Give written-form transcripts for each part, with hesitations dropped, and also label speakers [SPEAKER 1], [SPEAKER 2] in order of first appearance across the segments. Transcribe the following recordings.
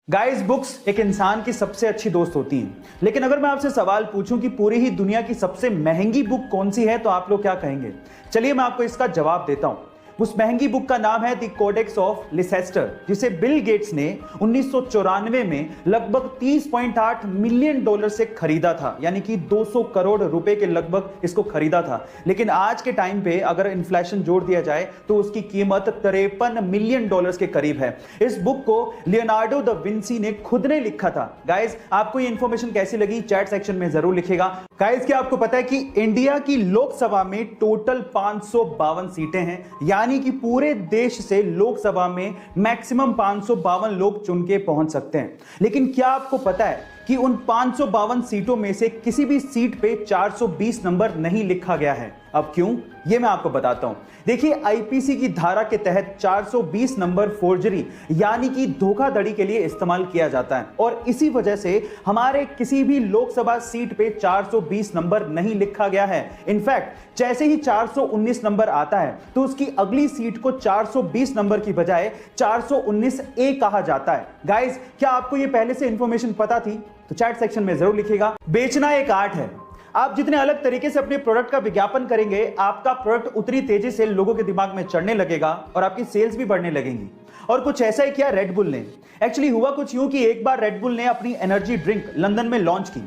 [SPEAKER 1] Guys, books एक इंसान की सबसे अच्छी दोस्त होती हैं, लेकिन अगर मैं आपसे सवाल पूछूं कि पूरी ही दुनिया की सबसे महंगी बुक कौन सी है तो आप लोग क्या कहेंगे? चलिए मैं आपको इसका जवाब देता हूं। उस महंगी बुक का नाम है द कोडेक्स ऑफ लिसेस्टर, जिसे बिल गेट्स ने 1994 में लगभग 30.8 मिलियन डॉलर से खरीदा था, यानी कि 200 करोड़ रुपए के लगभग इसको खरीदा था। लेकिन आज के टाइम पे अगर इन्फ्लेशन जोड़ दिया जाए तो उसकी कीमत 53 मिलियन डॉलर्स के करीब है। इस बुक को लियोनार्डो द विंसी ने खुद ने लिखा था। गाइस, आपको ये इंफॉर्मेशन कैसी लगी चैट सेक्शन में जरूर लिखेगा। गाइस, क्या आपको पता है कि इंडिया की लोकसभा में टोटल 552 सीटें हैं, यानी कि पूरे देश से लोकसभा में मैक्सिमम 552 लोग चुन के पहुंच सकते हैं। लेकिन क्या आपको पता है कि उन 552 सीटों में से किसी भी सीट पे 420 नंबर नहीं लिखा गया है? अब क्यों, ये मैं आपको बताता हूं। देखिए, आईपीसी की धारा के तहत 420 नंबर फोर्जरी यानी कि धोखाधड़ी के लिए इस्तेमाल किया जाता है, और इसी वजह से हमारे किसी भी लोकसभा सीट पे 420 नंबर नहीं लिखा गया है। इनफैक्ट जैसे ही 419 नंबर आता है तो उसकी अगली सीट को 420 नंबर की बजाय 419A कहा जाता है। गाइस, क्या आपको ये पहले से इंफॉर्मेशन पता थी? तो चैट सेक्शन में जरूर लिखिएगा। बेचना एक आर्ट है। आप जितने अलग तरीके से अपने प्रोडक्ट का विज्ञापन करेंगे, आपका प्रोडक्ट उतनी तेजी से लोगों के दिमाग में चढ़ने लगेगा और आपकी सेल्स भी बढ़ने लगेंगी। और कुछ ऐसा ही किया रेड बुल ने। एक्चुअली हुआ कुछ यूं कि एक बार रेड बुल ने अपनी एनर्जी ड्रिंक लंदन में लॉन्च की,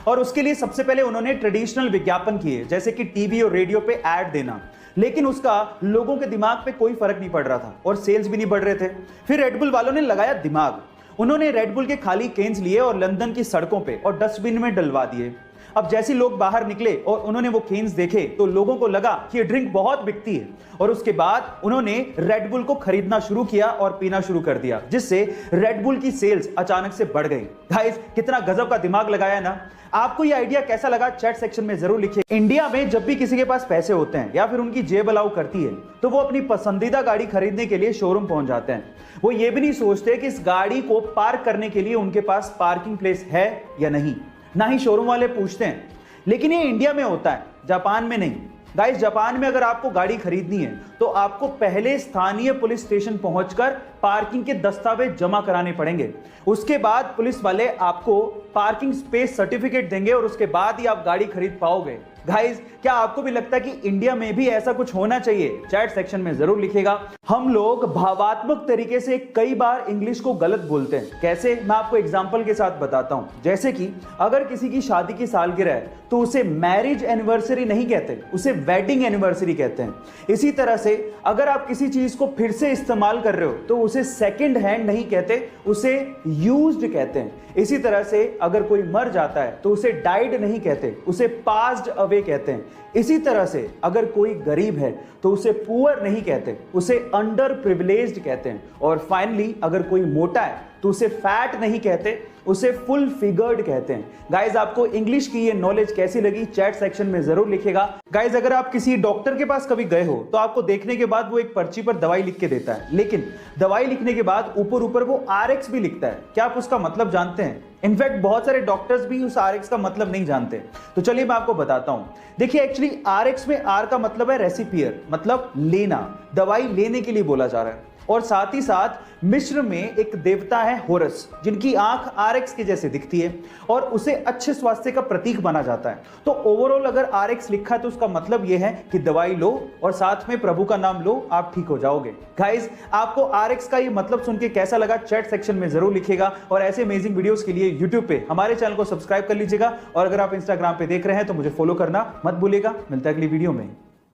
[SPEAKER 1] और उसके लिए सबसे पहले उन्होंने ट्रेडिशनल विज्ञापन किए, जैसे कि टीवी और रेडियो पे ऐड देना। लेकिन उसका लोगों के दिमाग पे कोई फर्क नहीं पड़ रहा था और सेल्स भी नहीं बढ़ रहे थे। फिर रेड बुल वालों ने लगाया दिमाग। उन्होंने रेड बुल के खाली केन्स लिए और लंदन की सड़कों पे और डस्टबिन में डलवा दिए। अब जैसे लोग बाहर निकले और उन्होंने वो केन्स देखे तो लोगों को लगा कि ये ड्रिंक बहुत बिकती है, और उसके बाद उन्होंने रेड बुल को खरीदना शुरू किया और पीना शुरू कर दिया, जिससे रेड बुल की सेल्स अचानक से बढ़ गई। गाइस, कितना गजब का दिमाग लगाया ना। आपको ये आइडिया कैसा लगा चैट सेक्शन में जरूर लिखिए। इंडिया में जब भी किसी के पास पैसे होते हैं या फिर उनकी जेब अलाउ करती है तो वो अपनी पसंदीदा गाड़ी खरीदने के लिए शोरूम पहुंच जाते हैं। वो ये भी नहीं सोचते कि इस गाड़ी को पार्क करने के लिए उनके पास पार्किंग प्लेस है या नहीं, ना ही शोरूम वाले पूछते हैं। लेकिन ये इंडिया में होता है, जापान में नहीं। गाइस, जापान में अगर आपको गाड़ी खरीदनी है तो आपको पहले स्थानीय पुलिस स्टेशन पहुंचकर पार्किंग के दस्तावेज जमा कराने पड़ेंगे। उसके बाद पुलिस वाले आपको पार्किंग स्पेस सर्टिफिकेट देंगे और उसके बाद ही आप गाड़ी खरीद पाओगे। गाइस, क्या आपको भी लगता है कि इंडिया में भी ऐसा कुछ होना चाहिए? चैट सेक्शन में जरूर लिखिएगा। हम लोग भावात्मक तरीके से कई बार इंग्लिश को गलत बोलते हैं। कैसे, मैं आपको एग्जांपल के साथ बताता हूं। जैसे कि अगर किसी की शादी की सालगिरह है तो उसे मैरिज एनिवर्सरी नहीं कहते, उसे वेडिंग एनिवर्सरी कहते हैं। इसी तरह से अगर आप किसी चीज को फिर से इस्तेमाल कर रहे हो तो उसे सेकंड हैंड नहीं कहते, उसे यूज्ड कहते हैं। इसी तरह से अगर कोई मर जाता है तो उसे डाइड नहीं कहते, उसे पास्ड अवे कहते हैं। इसी तरह से अगर कोई गरीब है तो उसे पुअर नहीं कहते, उसे अंडर प्रिविलेज्ड कहते हैं। और फाइनली अगर कोई मोटा है तो उसे फैट नहीं कहते, उसे फुल फिगर्ड कहते हैं। गाइज, आपको इंग्लिश की ये नॉलेज कैसी लगी चैट सेक्शन में जरूर लिखिएगा। गाइज, अगर आप किसी डॉक्टर के पास कभी गए हो तो आपको देखने के बाद वो एक पर्ची पर दवाई लिख के देता है, लेकिन दवाई लिखने के बाद ऊपर ऊपर वो RX भी लिखता है। क्या आप उसका मतलब जानते हैं? इनफैक्ट बहुत सारे डॉक्टर्स भी उस RX का मतलब नहीं जानते। तो चलिए मैं आपको बताता हूं। देखिए, एक्चुअली RX में R का मतलब है रेसिपियर, मतलब लेना, दवाई लेने के लिए बोला जा रहा है। और साथ ही साथ मिस्र में एक देवता है होरस, जिनकी आंख RX के जैसे दिखती है और उसे अच्छे स्वास्थ्य का प्रतीक माना जाता है। तो ओवरऑल अगर RX लिखा है तो उसका मतलब यह है कि दवाई लो और साथ में प्रभु का नाम लो, आप ठीक हो जाओगे। गाइस, आपको RX का ये मतलब सुन के कैसा लगा चैट सेक्शन में जरूर लिखिएगा। और ऐसे अमेजिंग वीडियोस के लिए यूट्यूब पे हमारे चैनल को सब्सक्राइब कर लीजिएगा, और अगर आप इंस्टाग्राम पे देख रहे हैं तो मुझे फॉलो करना मत भूलिएगा। मिलता है अगली वीडियो में।